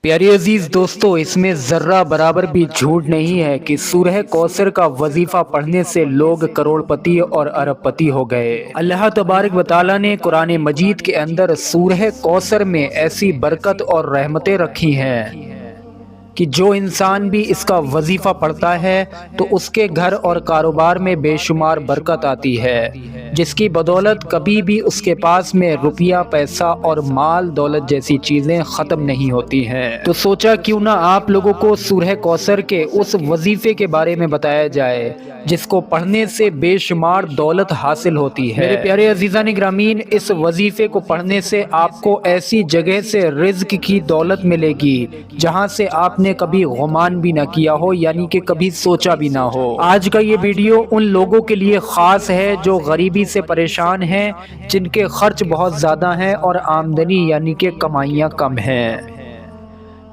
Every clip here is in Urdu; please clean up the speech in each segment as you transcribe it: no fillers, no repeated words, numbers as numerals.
پیارے عزیز دوستو، اس میں ذرہ برابر بھی جھوٹ نہیں ہے کہ سورہ کوثر کا وظیفہ پڑھنے سے لوگ کروڑ پتی اور ارب پتی ہو گئے۔ اللہ تبارک و تعالیٰ نے قرآن مجید کے اندر سورہ کوثر میں ایسی برکت اور رحمتیں رکھی ہیں کہ جو انسان بھی اس کا وظیفہ پڑھتا ہے تو اس کے گھر اور کاروبار میں بے شمار برکت آتی ہے، جس کی بدولت کبھی بھی اس کے پاس میں روپیہ پیسہ اور مال دولت جیسی چیزیں ختم نہیں ہوتی ہیں۔ تو سوچا کیوں نہ آپ لوگوں کو سورہ کوثر کے اس وظیفے کے بارے میں بتایا جائے جس کو پڑھنے سے بے شمار دولت حاصل ہوتی ہے۔ میرے پیارے عزیزان گرامی، اس وظیفے کو پڑھنے سے آپ کو ایسی جگہ سے رزق کی دولت ملے گی جہاں سے آپ نے کبھی گمان بھی نہ کیا ہو، یعنی کہ کبھی سوچا بھی نہ ہو۔ آج کا یہ ویڈیو ان لوگوں کے لیے خاص ہے جو غریبی سے پریشان ہیں، جن کے خرچ بہت زیادہ ہیں اور آمدنی یعنی کہ کمائیاں کم ہیں۔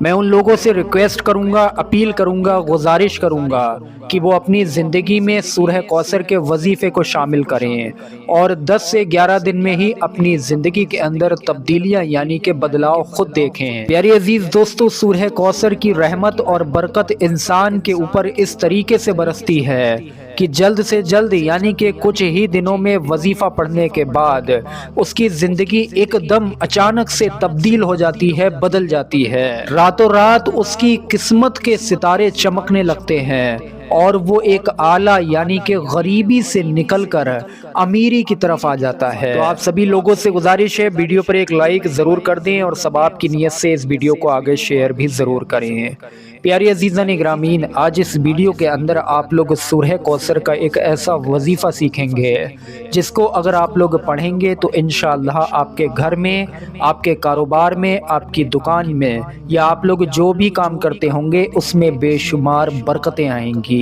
میں ان لوگوں سے ریکویسٹ کروں گا، اپیل کروں گا، گزارش کروں گا کہ وہ اپنی زندگی میں سورہ کوثر کے وظیفے کو شامل کریں اور 10 سے 11 دن میں ہی اپنی زندگی کے اندر تبدیلیاں یعنی کہ بدلاؤ خود دیکھیں۔ پیارے عزیز دوستو، سورہ کوثر کی رحمت اور برکت انسان کے اوپر اس طریقے سے برستی ہے کہ جلد سے جلد یعنی کہ کچھ ہی دنوں میں وظیفہ پڑھنے کے بعد اس کی زندگی ایک دم اچانک سے تبدیل ہو جاتی ہے، بدل جاتی ہے۔ راتوں رات اس کی قسمت کے ستارے چمکنے لگتے ہیں اور وہ ایک اعلیٰ یعنی کہ غریبی سے نکل کر امیری کی طرف آ جاتا ہے۔ تو آپ سبھی لوگوں سے گزارش ہے، ویڈیو پر ایک لائک ضرور کر دیں اور ثواب کی نیت سے اس ویڈیو کو آگے شیئر بھی ضرور کریں۔ پیارے عزیزان گرامین، آج اس ویڈیو کے اندر آپ لوگ سورہ کوثر کا ایک ایسا وظیفہ سیکھیں گے جس کو اگر آپ لوگ پڑھیں گے تو انشاءاللہ آپ کے گھر میں، آپ کے کاروبار میں، آپ کی دکان میں یا آپ لوگ جو بھی کام کرتے ہوں گے اس میں بے شمار برکتیں آئیں گی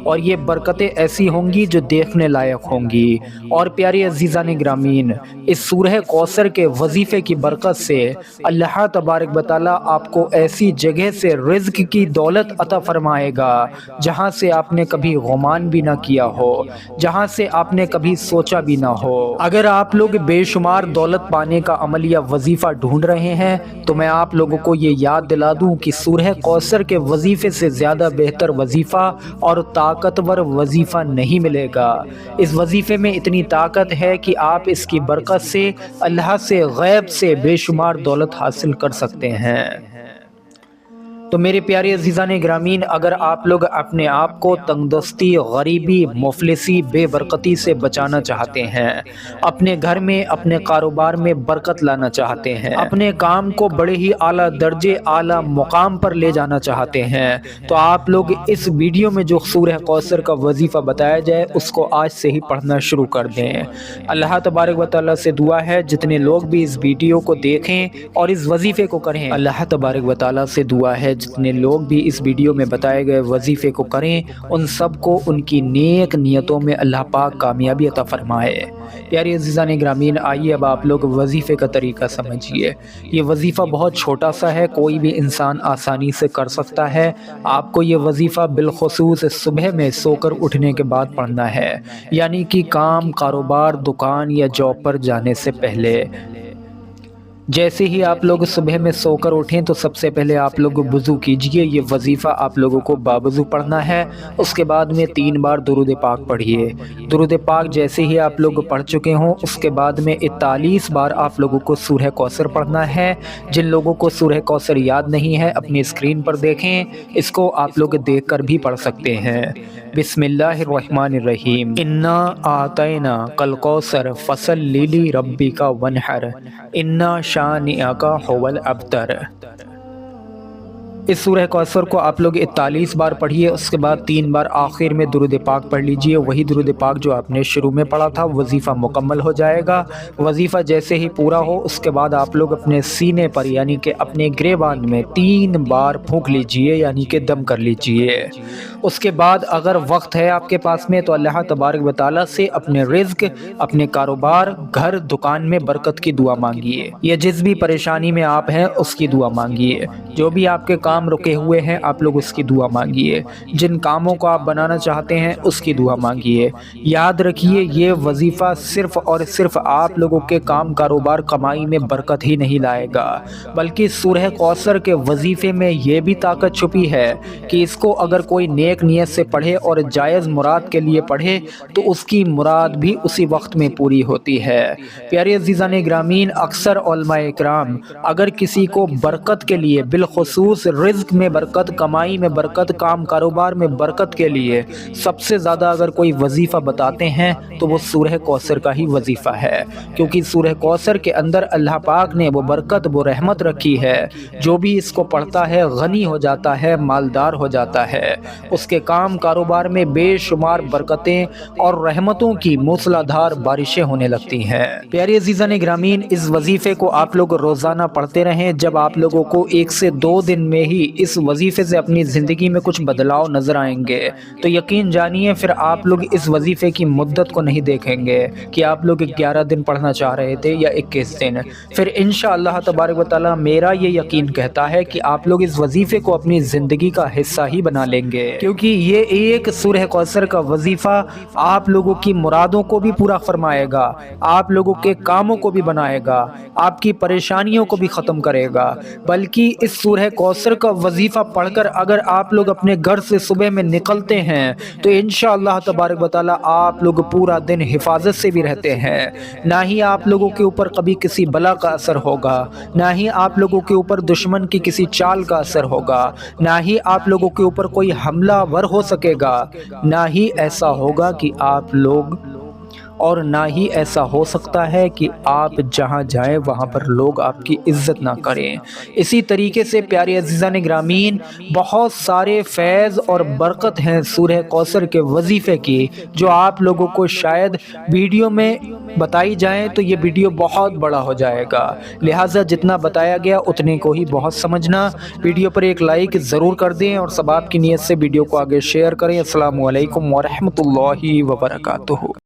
اور یہ برکتیں ایسی ہوں گی جو دیکھنے لائق ہوں گی۔ اور پیارے عزیزان گرامین، اس سورہ کوثر کے وظیفے کی برکت سے اللہ تبارک و تعالیٰ آپ کو ایسی جگہ سے رزق کی دولت عطا فرمائے گا جہاں سے آپ نے کبھی گمان بھی نہ کیا ہو، جہاں سے آپ نے کبھی سوچا بھی نہ ہو۔ اگر آپ لوگ بے شمار دولت پانے کا عمل یا وظیفہ ڈھونڈ رہے ہیں تو میں آپ لوگوں کو یہ یاد دلا دوں کہ سورہ کوثر کے وظیفے سے زیادہ بہتر وظیفہ اور طاقتور وظیفہ نہیں ملے گا۔ اس وظیفے میں اتنی طاقت ہے کہ آپ اس کی برکت سے اللہ سے غیب سے بے شمار دولت حاصل کر سکتے ہیں۔ تو میرے پیارے عزیزان گرامین، اگر آپ لوگ اپنے آپ کو تنگ دستی، غریبی، مفلسی، بے برکتی سے بچانا چاہتے ہیں، اپنے گھر میں، اپنے کاروبار میں برکت لانا چاہتے ہیں، اپنے کام کو بڑے ہی اعلیٰ درجے، اعلیٰ مقام پر لے جانا چاہتے ہیں، تو آپ لوگ اس ویڈیو میں جو سورہ کوثر کا وظیفہ بتایا جائے اس کو آج سے ہی پڑھنا شروع کر دیں۔ اللہ تبارک و تعالیٰ سے دعا ہے جتنے لوگ بھی اس ویڈیو کو دیکھیں اور اس وظیفے کو کریں، اللہ تبارک و تعالیٰ سے دعا ہے جتنے لوگ بھی اس ویڈیو میں بتائے گئے وظیفے کو کریں ان سب کو ان کی نیک نیتوں میں اللہ پاک کامیابی عطا فرمائے۔ پیارے عزیزان گرامین، آئیے اب آپ لوگ وظیفے کا طریقہ سمجھیے۔ یہ وظیفہ بہت چھوٹا سا ہے، کوئی بھی انسان آسانی سے کر سکتا ہے۔ آپ کو یہ وظیفہ بالخصوص صبح میں سو کر اٹھنے کے بعد پڑھنا ہے، یعنی کہ کام، کاروبار، دکان یا جاب پر جانے سے پہلے۔ جیسے ہی آپ لوگ صبح میں سو کر اٹھیں تو سب سے پہلے آپ لوگ وضو کیجئے۔ یہ وظیفہ آپ لوگوں کو باوضو پڑھنا ہے۔ اس کے بعد میں 3 بار درود پاک پڑھیے۔ درود پاک جیسے ہی آپ لوگ پڑھ چکے ہوں اس کے بعد میں 41 بار آپ لوگوں کو سورہ کوثر پڑھنا ہے۔ جن لوگوں کو سورہ کوثر یاد نہیں ہے اپنی اسکرین پر دیکھیں، اس کو آپ لوگ دیکھ کر بھی پڑھ سکتے ہیں۔ بسم اللہ الرحمن الرحیم، انا اعطیناک الکوثر فصلی لربک وانحر انا شانئک ھو الابتر۔ اس سورہ کوثر کو آپ لوگ 41 بار پڑھیے۔ اس کے بعد 3 بار آخر میں درود پاک پڑھ لیجئے، وہی درود پاک جو آپ نے شروع میں پڑھا تھا۔ وظیفہ مکمل ہو جائے گا۔ وظیفہ جیسے ہی پورا ہو اس کے بعد آپ لوگ اپنے سینے پر یعنی کہ اپنے گریبان میں 3 بار پھونک لیجئے یعنی کہ دم کر لیجئے۔ اس کے بعد اگر وقت ہے آپ کے پاس میں تو اللہ تبارک و تعالیٰ سے اپنے رزق، اپنے کاروبار، گھر، دکان میں برکت کی دعا مانگیے، یا جس بھی پریشانی میں آپ ہیں اس کی دعا مانگیے۔ جو بھی آپ کے کام کام رکے ہوئے ہیں آپ لوگ اس کی دعا مانگیے، جن کاموں کو آپ بنانا چاہتے ہیں اس کی دعا مانگیے۔ یاد رکھیے یہ وظیفہ صرف اور صرف آپ لوگوں کے کام کاروبار کمائی میں برکت ہی نہیں لائے گا، بلکہ سورہ کوثر کے وظیفے میں یہ بھی طاقت چھپی ہے کہ اس کو اگر کوئی نیک نیت سے پڑھے اور جائز مراد کے لیے پڑھے تو اس کی مراد بھی اسی وقت میں پوری ہوتی ہے۔ پیارے عزیزان گرامین، اکثر علماء اکرام اگر کسی کو برکت کے لیے، بالخصوص رزق میں برکت، کمائی میں برکت، کام کاروبار میں برکت کے لیے سب سے زیادہ اگر کوئی وظیفہ بتاتے ہیں تو وہ سورہ کوثر کا ہی وظیفہ ہے، کیونکہ سورہ کوثر کے اندر اللہ پاک نے وہ برکت، وہ رحمت رکھی ہے، جو بھی اس کو پڑھتا ہے غنی ہو جاتا ہے، مالدار ہو جاتا ہے، اس کے کام کاروبار میں بے شمار برکتیں اور رحمتوں کی موسلا دھار بارشیں ہونے لگتی ہیں۔ پیارے عزیزان گرامین، اس وظیفے کو آپ لوگ روزانہ پڑھتے رہیں۔ جب آپ لوگوں کو 1 سے 2 دن میں ہی اس وظیفے سے اپنی زندگی میں کچھ بدلاؤ نظر آئیں گے تو یقین جانیے پھر آپ لوگ اس وظیفے کی مدت کو نہیں دیکھیں گے کہ آپ لوگ 11 دن پڑھنا چاہ رہے تھے یا 21 دن، پھر انشاءاللہ تبارک و تعالی میرا یہ یقین کہتا ہے کہ آپ لوگ اس وظیفے کو اپنی زندگی کا حصہ ہی بنا لیں گے، کیونکہ یہ ایک سورہ کوثر کا وظیفہ آپ لوگوں کی مرادوں کو بھی پورا فرمائے گا، آپ لوگوں کے کاموں کو بھی بنائے گا، آپ کی پریشانیوں کو بھی ختم کرے گا، بلکہ اس سورہ کوثر کا وظیفہ پڑھ کر اگر آپ لوگ اپنے گھر سے صبح میں نکلتے ہیں تو انشاءاللہ تبارک و تعالی آپ لوگ پورا دن حفاظت سے بھی رہتے ہیں، نہ ہی آپ لوگوں کے اوپر کبھی کسی بلا کا اثر ہوگا، نہ ہی آپ لوگوں کے اوپر دشمن کی کسی چال کا اثر ہوگا، نہ ہی آپ لوگوں کے اوپر کوئی حملہ ور ہو سکے گا، نہ ہی ایسا ہوگا کہ آپ لوگ، اور نہ ہی ایسا ہو سکتا ہے کہ آپ جہاں جائیں وہاں پر لوگ آپ کی عزت نہ کریں۔ اسی طریقے سے پیارے عزیزان گرامین، بہت سارے فیض اور برکت ہیں سورہ کوثر کے وظیفے کی جو آپ لوگوں کو شاید ویڈیو میں بتائی جائیں تو یہ ویڈیو بہت بڑا ہو جائے گا، لہٰذا جتنا بتایا گیا اتنے کو ہی بہت سمجھنا۔ ویڈیو پر ایک لائک ضرور کر دیں اور ثواب کی نیت سے ویڈیو کو آگے شیئر کریں۔ السلام علیکم ورحمۃ اللہ وبرکاتہ۔